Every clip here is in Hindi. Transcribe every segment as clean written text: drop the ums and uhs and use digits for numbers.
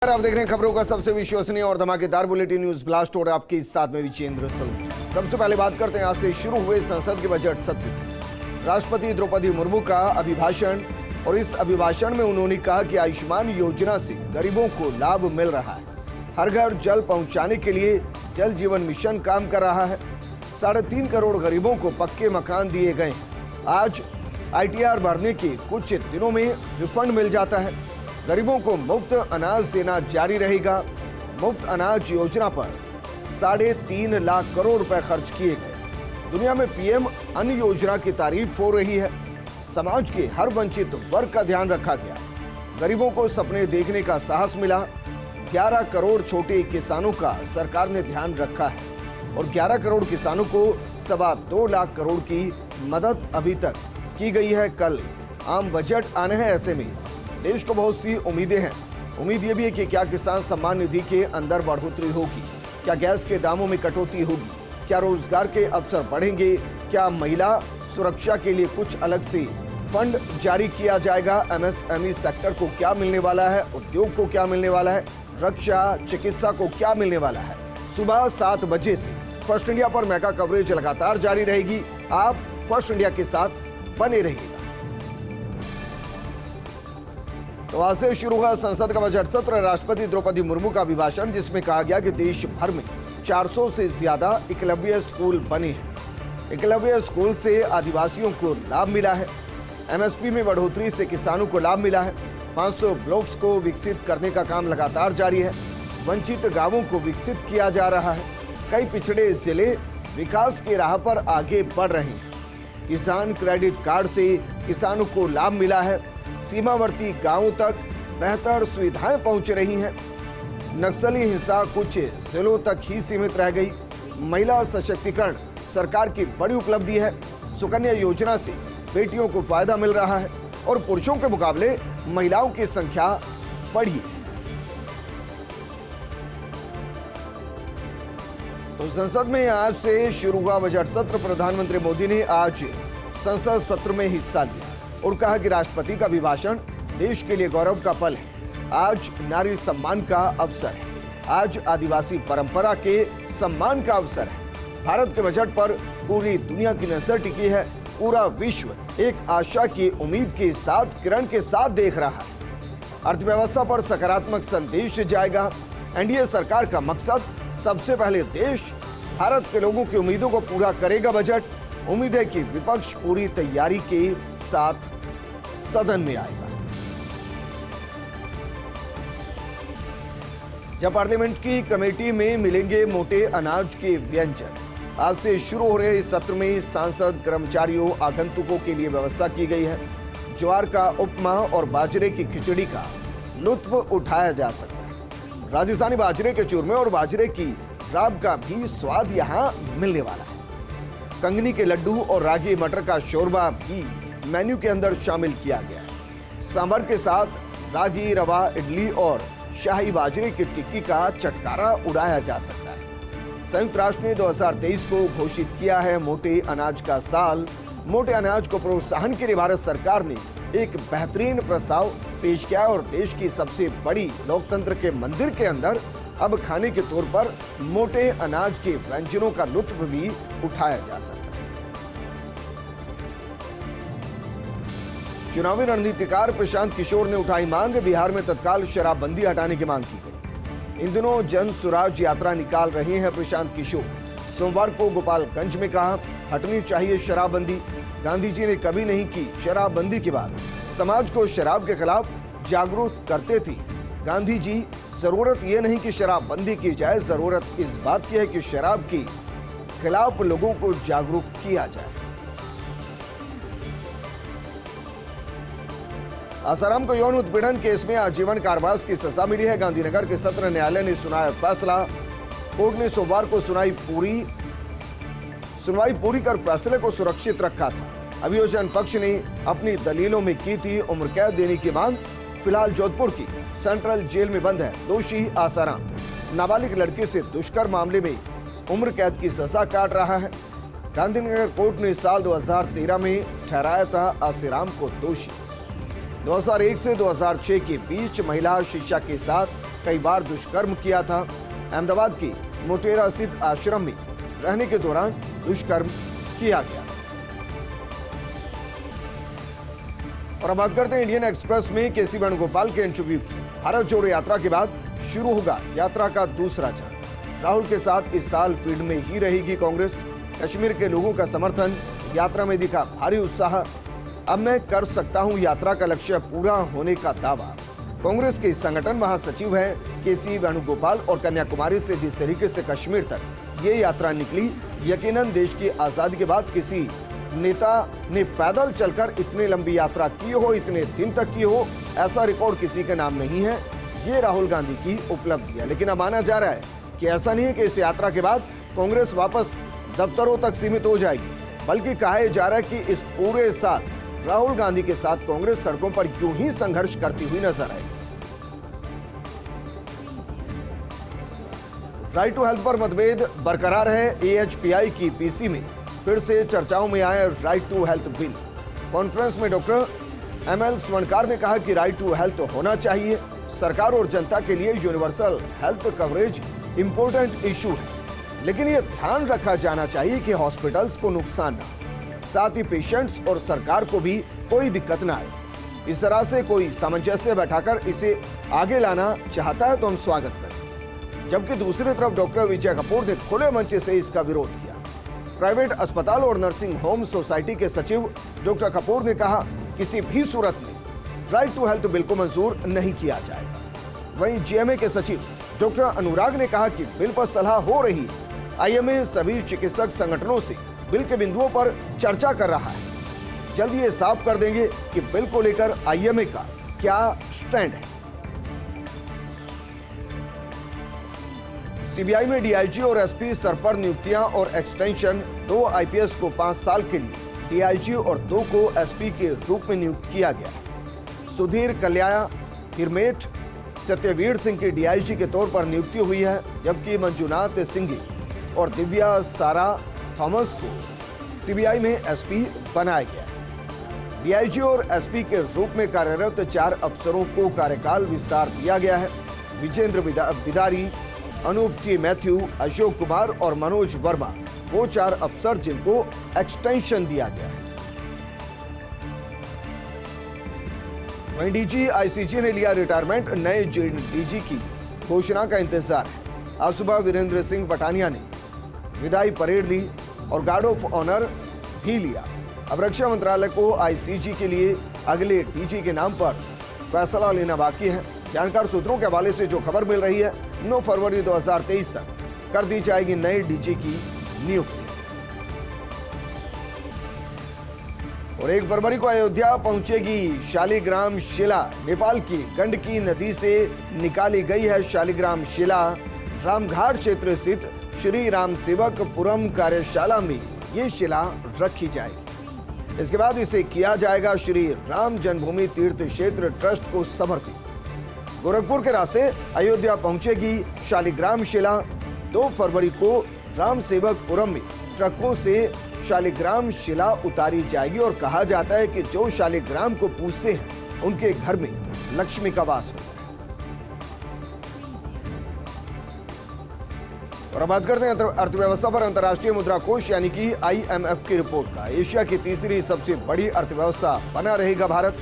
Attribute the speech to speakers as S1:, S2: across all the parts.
S1: आप देख रहे हैं खबरों का सबसे विश्वसनीय और धमाकेदार बुलेटिन न्यूज ब्लास्ट और आपके साथ में विजेंद्र सलूजा। सबसे पहले बात करते हैं आज से शुरू हुए संसद के बजट सत्र की। राष्ट्रपति द्रौपदी मुर्मू का अभिभाषण और इस अभिभाषण में उन्होंने कहा कि आयुष्मान योजना से गरीबों को लाभ मिल रहा है। हर घर जल पहुंचाने के लिए जल जीवन मिशन काम कर रहा है। 3.5 करोड़ गरीबों को पक्के मकान दिए गए। आज ITR बढ़ने के कुछ दिनों में रिफंड मिल जाता है। गरीबों को मुफ्त अनाज देना जारी रहेगा। मुफ्त अनाज योजना पर 3.5 लाख करोड़ रुपए खर्च किए गए। दुनिया में PM अन्न योजना की तारीफ हो रही है। समाज के हर वंचित वर्ग का ध्यान रखा गया। गरीबों को सपने देखने का साहस मिला। 11 करोड़ छोटे किसानों का सरकार ने ध्यान रखा है और 11 करोड़ किसानों को 2.25 लाख करोड़ की मदद अभी तक की गई है। कल आम बजट आने हैं, ऐसे में देश को बहुत सी उम्मीदें हैं। उम्मीद ये भी है कि क्या किसान सम्मान निधि के अंदर बढ़ोतरी होगी, क्या गैस के दामों में कटौती होगी, क्या रोजगार के अवसर बढ़ेंगे, क्या महिला सुरक्षा के लिए कुछ अलग से फंड जारी किया जाएगा, MSME सेक्टर को क्या मिलने वाला है, उद्योग को क्या मिलने वाला है, रक्षा चिकित्सा को क्या मिलने वाला है। सुबह 7 बजे से फर्स्ट इंडिया पर मेगा कवरेज लगातार जारी रहेगी। आप फर्स्ट इंडिया के साथ बने रहिएगा। तो आज से शुरू हुआ संसद का बजट सत्र। राष्ट्रपति द्रौपदी मुर्मू का अभिभाषण, जिसमें कहा गया कि देश भर में 400 से ज्यादा एकलव्य स्कूल बने हैं। एकलव्य स्कूल से आदिवासियों को लाभ मिला है। MSP में बढ़ोतरी से किसानों को लाभ मिला है। 500 ब्लॉक्स को विकसित करने का काम लगातार जारी है। वंचित गांवों को विकसित किया जा रहा है। कई पिछड़े जिले विकास की राह पर आगे बढ़ रहे हैं। किसान क्रेडिट कार्ड से किसानों को लाभ मिला है। सीमावर्ती गांवों तक बेहतर सुविधाएं पहुंच रही हैं। नक्सली हिंसा कुछ जिलों तक ही सीमित रह गई। महिला सशक्तिकरण सरकार की बड़ी उपलब्धि है। सुकन्या योजना से बेटियों को फायदा मिल रहा है और पुरुषों के मुकाबले महिलाओं की संख्या बढ़ी है। तो संसद में आज से शुरू हुआ बजट सत्र। प्रधानमंत्री मोदी ने आज संसद सत्र में हिस्सा लिया और कहा कि राष्ट्रपति का अभिभाषण देश के लिए गौरव का पल है। आज नारी सम्मान का अवसर है। आज आदिवासी परंपरा के सम्मान का अवसर है। भारत के बजट पर पूरी दुनिया की नजर टिकी है। पूरा विश्व एक आशा की उम्मीद के साथ, किरण के साथ देख रहा है। अर्थव्यवस्था पर सकारात्मक संदेश जाएगा। NDA सरकार का मकसद सबसे पहले देश, भारत के लोगों की उम्मीदों को पूरा करेगा बजट। उम्मीद है कि विपक्ष पूरी तैयारी के साथ सदन में आएगा। जब पार्लियामेंट की कमेटी में मिलेंगे मोटे अनाज के व्यंजन। आज से शुरू हो रहे इस सत्र में सांसद, कर्मचारियों, आगंतुकों के लिए व्यवस्था की गई है। ज्वार का उपमा और बाजरे की खिचड़ी का लुत्फ उठाया जा सकता है। राजस्थानी बाजरे के चूरमे और बाजरे की राब का भी स्वाद यहाँ मिलने वाला है। कंगनी के लड्डू और रागी मटर का शोरबा भी मेन्यू के अंदर शामिल किया गया है। सांभर के साथ रागी, रवा इडली और शाही बाजरे की टिक्की का चटकारा उड़ाया जा सकता है। संयुक्त राष्ट्र ने 2023 को घोषित किया है मोटे अनाज का साल। मोटे अनाज को प्रोत्साहन के लिए भारत सरकार ने एक बेहतरीन प्रस्ताव पेश किया और देश की सबसे बड़ी लोकतंत्र के मंदिर के अंदर अब खाने के तौर पर मोटे अनाज के व्यंजनों का लुत्फ भी उठाया जा सकता है। चुनावी रणनीतिकार प्रशांत किशोर ने उठाई मांग। बिहार में तत्काल शराबबंदी हटाने की मांग की गई। इन दिनों जन सुराज यात्रा निकाल रहे हैं प्रशांत किशोर। सोमवार को गोपालगंज में कहा, हटनी चाहिए शराबबंदी। गांधी जी ने कभी नहीं की शराबबंदी की बात। समाज को शराब के खिलाफ जागरूक करते थे गांधी जी। जरूरत यह नहीं कि शराबबंदी की जाए, जरूरत इस बात की है कि शराब के खिलाफ लोगों को जागरूक किया जाए। आसाराम को यौन उत्पीड़न केस में आजीवन कारावास की सजा मिली है। गांधीनगर के सत्र न्यायालय ने सुनाया फैसला। कोर्ट ने सोमवार को सुनवाई पूरी कर फैसले को सुरक्षित रखा था। अभियोजन पक्ष ने अपनी दलीलों में की थी उम्र कैद देने की मांग। फिलहाल जोधपुर की सेंट्रल जेल में बंद है दोषी आसाराम। नाबालिग लड़के से दुष्कर्म मामले में उम्र कैद की सजा काट रहा है। गांधीनगर कोर्ट ने साल 2013 में ठहराया था आसाराम को दोषी। 2001 से 2006 के बीच महिला शिक्षा के साथ कई बार दुष्कर्म किया था। अहमदाबाद की मोटेरा स्थित आश्रम में रहने के दौरान दुष्कर्म किया गया। और अब बात करते हैं इंडियन एक्सप्रेस में केसी वेणुगोपाल के इंटरव्यू की। भारत जोड़ो यात्रा के बाद शुरू होगा यात्रा का दूसरा चरण। राहुल के साथ इस साल फील्ड में ही रहेगी कांग्रेस। कश्मीर के लोगों का समर्थन, यात्रा में दिखा भारी उत्साह। अब मैं कर सकता हूं यात्रा का लक्ष्य पूरा होने का दावा। कांग्रेस के संगठन महासचिव हैं केसी वेणुगोपाल और कन्याकुमारी से जिस तरीके से कश्मीर तक ये यात्रा निकली, यकीनन देश की आजादी के बाद किसी नेता ने पैदल चलकर इतनी लंबी यात्रा की हो, इतने दिन तक की हो, ऐसा रिकॉर्ड किसी के नाम नहीं है। ये राहुल गांधी की उपलब्धि है। लेकिन अब माना जा रहा है कि ऐसा नहीं है कि इस यात्रा के बाद कांग्रेस वापस दफ्तरों तक सीमित हो जाएगी, बल्कि कहा जा रहा है कि इस पूरे साल राहुल गांधी के साथ कांग्रेस सड़कों पर यूं ही संघर्ष करती हुई नजर आएगी। राइट टू हेल्थ पर मतभेद बरकरार है। एएचपीआई की पीसी में फिर से चर्चाओं में आया right to health bill. Conference में डॉक्टर एमएल स्वर्णकार ने कहा कि राइट टू हेल्थ होना चाहिए। सरकार और जनता के लिए universal health coverage important issue है, लेकिन यह ध्यान रखा जाना चाहिए कि हॉस्पिटल्स को नुकसान न हो, साथ ही पेशेंट्स और सरकार को भी कोई दिक्कत न आए। इस तरह से कोई सामंजस्य बैठाकर इसे आगे लाना चाहता है तो हम स्वागत करें। जबकि दूसरी तरफ डॉक्टर विजय कपूर ने खुले मंच से इसका विरोध किया। प्राइवेट अस्पताल और नर्सिंग होम सोसाइटी के सचिव डॉक्टर कपूर ने कहा, किसी भी सूरत में राइट टू हेल्थ बिल को मंजूर नहीं किया जाएगा। वहीं जीएमए के सचिव डॉक्टर अनुराग ने कहा कि बिल पर सलाह हो रही है। आईएमए सभी चिकित्सक संगठनों से बिल के बिंदुओं पर चर्चा कर रहा है। जल्द ये साफ कर देंगे कि बिल को लेकर आईएमए का क्या स्टैंड है। सीबीआई में डीआईजी और एसपी सर पर नियुक्तियां और एक्सटेंशन। 2 आईपीएस को 5 साल के लिए डीआईजी और 2 को एसपी के रूप में नियुक्त किया गया। सुधीर कल्याण हिरमेट सत्यवीर सिंह की डीआईजी के तौर पर नियुक्ति हुई है, जबकि मंजुनाथ सिंघी और दिव्या सारा थॉमस को सीबीआई में एसपी बनाया गया। डीआईजी और एसपी के रूप में कार्यरत 4 अफसरों को कार्यकाल विस्तार दिया गया है। विजेंद्र बिदारी, अनूप टी मैथ्यू, अशोक कुमार और मनोज वर्मा वो 4 अफसर जिनको एक्सटेंशन दिया गया है। वहीं डीजी आईसीजी ने लिया रिटायरमेंट। नए डीजी की घोषणा का इंतजार है। आज सुबह वीरेंद्र सिंह पठानिया ने विदाई परेड ली और गार्ड ऑफ ऑनर भी लिया। अब रक्षा मंत्रालय को आईसीजी के लिए अगले डीजी के नाम पर फैसला लेना बाकी है। जानकार सूत्रों के हवाले से जो खबर मिल रही है, 9 फरवरी 2023 तक कर दी जाएगी नए डीजी की नियुक्ति। और 1 फरवरी को अयोध्या पहुंचेगी शालिग्राम शिला। नेपाल की गंडकी नदी से निकाली गई है शालिग्राम शिला। रामघाट क्षेत्र स्थित श्री राम सेवकपुरम कार्यशाला में ये शिला रखी जाएगी। इसके बाद इसे किया जाएगा श्री राम जन्मभूमि तीर्थ क्षेत्र ट्रस्ट को समर्पित। गोरखपुर के रास्ते अयोध्या पहुंचेगी शालिग्राम शिला। 2 फरवरी को राम सेवकपुरम में ट्रकों से शालिग्राम शिला उतारी जाएगी और कहा जाता है कि जो शालिग्राम को पूजते हैं उनके घर में लक्ष्मी का वास होता है। और अब बात करते हैं अर्थव्यवस्था पर। अंतर्राष्ट्रीय मुद्रा कोष यानी कि आईएमएफ की रिपोर्ट का एशिया की तीसरी सबसे बड़ी अर्थव्यवस्था बना रहेगा भारत।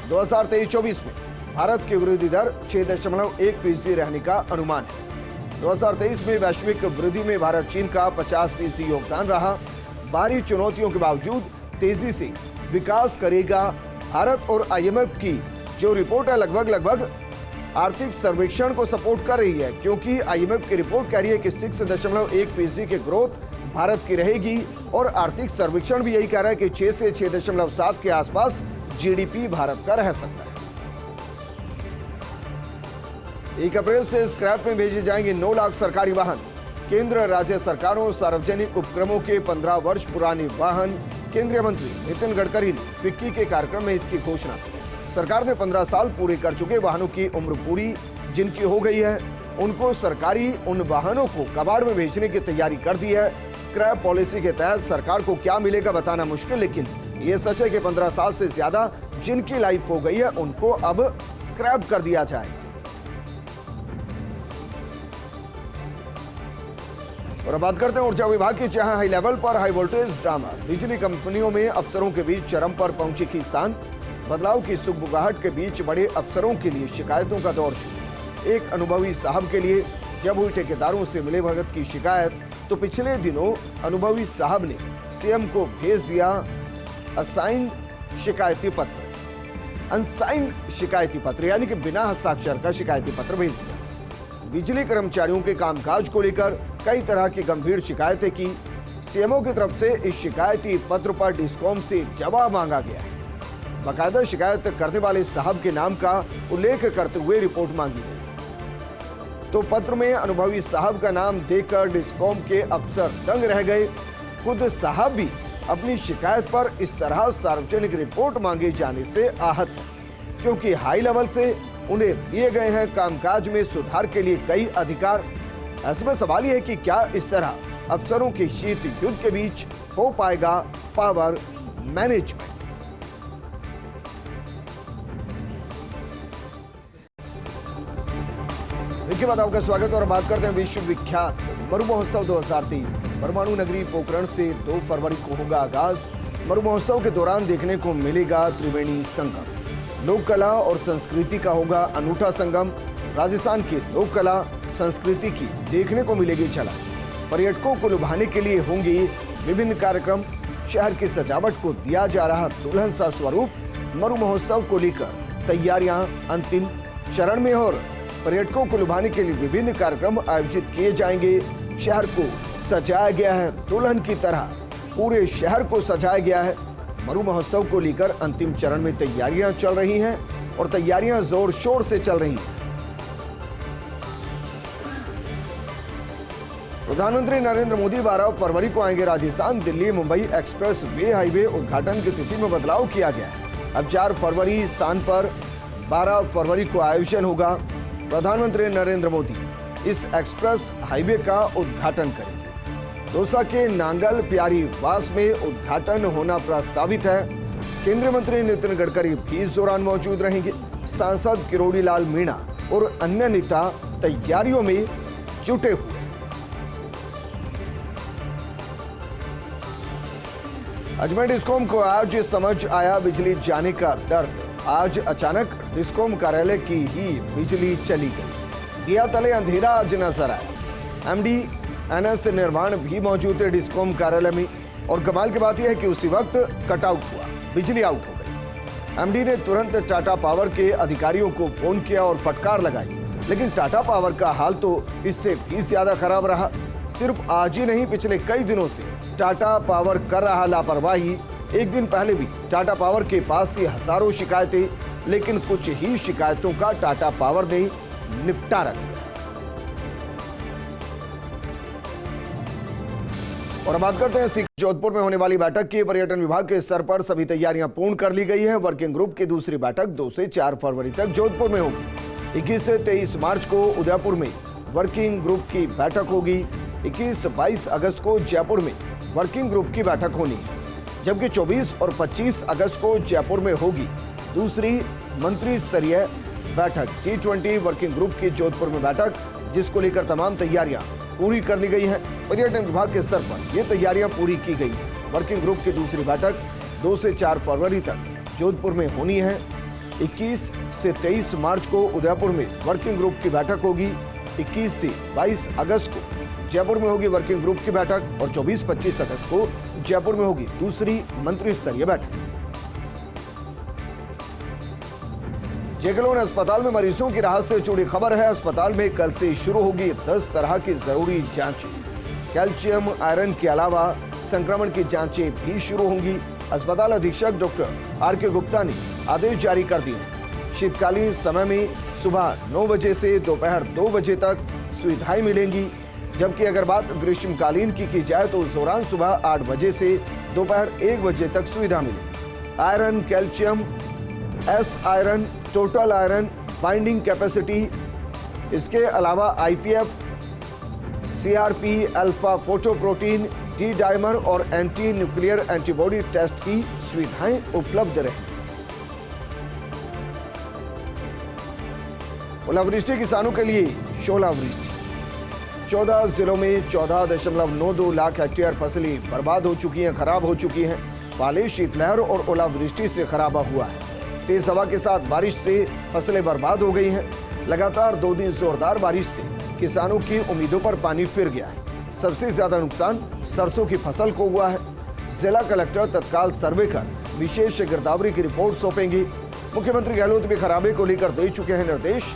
S1: 2023-24 में भारत की वृद्धि दर 6.1% रहने का अनुमान है। 2023 में वैश्विक वृद्धि में भारत चीन का 50% योगदान रहा। बाहरी चुनौतियों के बावजूद तेजी से विकास करेगा भारत। और आईएमएफ की जो रिपोर्ट है लगभग आर्थिक सर्वेक्षण को सपोर्ट कर रही है, क्योंकि आईएमएफ की रिपोर्ट कह रही है कि 6.1% की ग्रोथ भारत की रहेगी और आर्थिक सर्वेक्षण भी यही कह रहा है कि 6 से 6.7 के आसपास जीडीपी भारत का रह सकता है। 1 अप्रैल से स्क्रैप में भेजे जाएंगे 9 लाख सरकारी वाहन। केंद्र राज्य सरकारों सार्वजनिक उपक्रमों के 15 वर्ष पुराने वाहन। केंद्रीय मंत्री नितिन गडकरी ने फिक्की के कार्यक्रम में इसकी घोषणा की। सरकार ने 15 साल पूरे कर चुके वाहनों की उम्र पूरी जिनकी हो गई है, उनको सरकारी उन वाहनों को कबाड़ में भेजने की तैयारी कर दी है। स्क्रैप पॉलिसी के तहत सरकार को क्या मिलेगा बताना मुश्किल, लेकिन ये सच है कि 15 साल से ज्यादा जिनकी लाइफ हो गई है उनको अब स्क्रैप कर दिया जाएगा। और अब बात करते हैं ऊर्जा विभाग की, जहां हाई लेवल पर हाई वोल्टेज ड्रामा, बिजली कंपनियों में अफसरों के बीच चरम पर पहुंची खींचतान, बदलाव की सुगबुगाहट के बीच बड़े अफसरों के लिए शिकायतों का दौर शुरू। एक अनुभवी साहब के लिए जब हुई ठेकेदारों से मिले भगत की शिकायत, तो पिछले दिनों अनुभवी साहब ने सीएम को भेज दिया असाइंड शिकायती पत्र, अनसाइंड शिकायती पत्र, यानी कि बिना हस्ताक्षर का शिकायती पत्र भेज दिया। बिजली कर्मचारियों के कामकाज को लेकर कई तरह की गंभीर शिकायतें की। सीएमओ की तरफ से इस शिकायती पत्र पर डिस्कॉम से जवाब मांगा गया है। बाकायदा शिकायत करने वाले साहब के नाम का उल्लेख करते हुए रिपोर्ट मांगी गई, तो पत्र में अनुभवी साहब का नाम देकर डिस्कॉम के अफसर दंग रह गए। खुद साहब भी अपनी शिकायत पर इस तरह सार्वजनिक रिपोर्ट मांगे जाने से आहत हैं, क्योंकि हाई लेवल से उन्हें दिए गए हैं कामकाज में सुधार के लिए कई अधिकार। ऐसे में सवाल यह है कि क्या इस तरह अफसरों के शीत युद्ध के बीच हो पाएगा पावर मैनेजमेंट। देखिए, बाद आपका स्वागत और बात करते हैं विश्व विख्यात मरु महोत्सव 2023। परमाणु नगरी पोखरण से 2 फरवरी को होगा आगाज। मरु महोत्सव के दौरान देखने को मिलेगा त्रिवेणी संगम। लोक कला और संस्कृति का होगा अनूठा संगम। राजस्थान की लोक कला संस्कृति की देखने को मिलेगी झलक। पर्यटकों को लुभाने के लिए होंगी विभिन्न कार्यक्रम। शहर की सजावट को दिया जा रहा दुल्हन सा स्वरूप। मरु महोत्सव को लेकर तैयारियां अंतिम चरण में और पर्यटकों को लुभाने के लिए विभिन्न कार्यक्रम आयोजित किए जाएंगे। शहर को सजाया गया है दुल्हन की तरह, पूरे शहर को सजाया गया है। मरु महोत्सव को लेकर अंतिम चरण में तैयारियां चल रही हैं और तैयारियां जोर शोर से चल रही हैं। प्रधानमंत्री नरेंद्र मोदी 12 फरवरी को आएंगे Rajasthan. Delhi Mumbai express way highway उद्घाटन की तिथि में बदलाव किया गया है। अब 4 फरवरी स्थान पर 12 फरवरी को आयोजन होगा। प्रधानमंत्री नरेंद्र मोदी इस एक्सप्रेस हाईवे का उद्घाटन करेंगे। दौसा के नांगल प्यारी वास में उद्घाटन होना प्रस्तावित है। केंद्रीय मंत्री नितिन गडकरी भी इस दौरान मौजूद रहेंगे। सांसद किरोड़ी लाल मीणा और अन्य नेता तैयारियों में जुटे हुए। अजमेर डिस्कॉम को आज समझ आया बिजली जाने का दर्द। आज अचानक डिस्कॉम कार्यालय की ही बिजली चली गई। दिया तले अंधेरा आज नजर आया। एमडी एनएस निर्माण भी मौजूद थे डिस्कॉम कार्यालय में, और कमाल की बात यह है कि उसी वक्त कटआउट हुआ, बिजली आउट हो गई। एमडी ने तुरंत टाटा पावर के अधिकारियों को फोन किया और फटकार लगाई, लेकिन टाटा पावर का हाल तो इससे भी ज्यादा खराब रहा। सिर्फ आज ही नहीं, पिछले कई दिनों से टाटा पावर कर रहा लापरवाही। एक दिन पहले भी टाटा पावर के पास से हजारों शिकायतें, लेकिन कुछ ही शिकायतों का टाटा पावर ने निपटारा किया। और बात करते हैं जोधपुर में होने वाली बैठक की। पर्यटन विभाग के स्तर पर सभी तैयारियां पूर्ण कर ली गई है। वर्किंग ग्रुप की दूसरी बैठक 2 से 4 फरवरी तक जोधपुर में होगी। 21 से 23 मार्च को उदयपुर में वर्किंग ग्रुप की बैठक होगी। 21-22 अगस्त को जयपुर में वर्किंग ग्रुप की बैठक होनी है, जबकि 24 और 25 अगस्त को जयपुर में होगी दूसरी मंत्री स्तरीय बैठक। G20 वर्किंग ग्रुप की जोधपुर में बैठक, जिसको लेकर तमाम तैयारियां पूरी कर ली गई हैं। पर्यटन विभाग के स्तर पर ये तैयारियां पूरी की गई हैं। वर्किंग ग्रुप की दूसरी बैठक 2 से 4 फरवरी तक जोधपुर में होनी है। 21 से 23 मार्च को उदयपुर में वर्किंग ग्रुप की बैठक होगी। 21 से 22 अगस्त को जयपुर में होगी वर्किंग ग्रुप की बैठक, और 24-25 अगस्त को जयपुर में होगी दूसरी मंत्री स्तरीय बैठक। जेकेलोन अस्पताल में मरीजों की राहत से जुड़ी खबर है। अस्पताल में कल से शुरू होगी 10 तरह की जरूरी जांचें। कैल्शियम, आयरन के अलावा संक्रमण की जांचें भी शुरू होंगी। अस्पताल अधीक्षक डॉक्टर आर.के. गुप्ता ने आदेश जारी कर दिए। शीतकालीन समय में सुबह 9 बजे से दोपहर 2 बजे तक सुविधाएं मिलेंगी, जबकि अगर बात ग्रीष्मकालीन की जाए तो उस दौरान सुबह 8 बजे से दोपहर 1 बजे तक सुविधा मिलेगी। Iron, calcium, S iron, total iron, binding capacity, इसके अलावा IPF, CRP, alpha fetoprotein, D dimer और एंटी न्यूक्लियर एंटीबॉडी टेस्ट की सुविधाएं उपलब्ध रहेंगी। ओलावृष्टि किसानों के लिए शोलावृष्टि। 14 जिलों में 14.92 लाख हेक्टेयर फसलें बर्बाद हो चुकी हैं, खराब हो चुकी हैं। पाले, शीतलहर और ओलावृष्टि से खराबा हुआ है। तेज हवा के साथ बारिश से फसलें बर्बाद हो गई हैं। लगातार 2 दिन जोरदार बारिश से किसानों की उम्मीदों पर पानी फिर गया है। सबसे ज्यादा नुकसान सरसों की फसल को हुआ है। जिला कलेक्टर तत्काल सर्वे कर विशेष गिरदावरी की रिपोर्ट सौंपेंगी। मुख्यमंत्री गहलोत भी खराबे को लेकर दे चुके हैं निर्देश।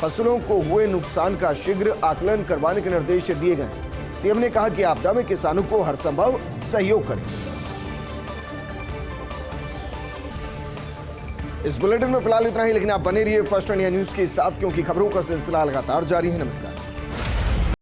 S1: फसलों को हुए नुकसान का शीघ्र आकलन करवाने के निर्देश दिए गए। सीएम ने कहा कि आपदा में किसानों को हर संभव सहयोग करें। इस बुलेटिन में फिलहाल इतना ही, लेकिन आप बने रहिए फर्स्ट इंडिया न्यूज के साथ, क्योंकि खबरों का सिलसिला लगातार जारी है। नमस्कार।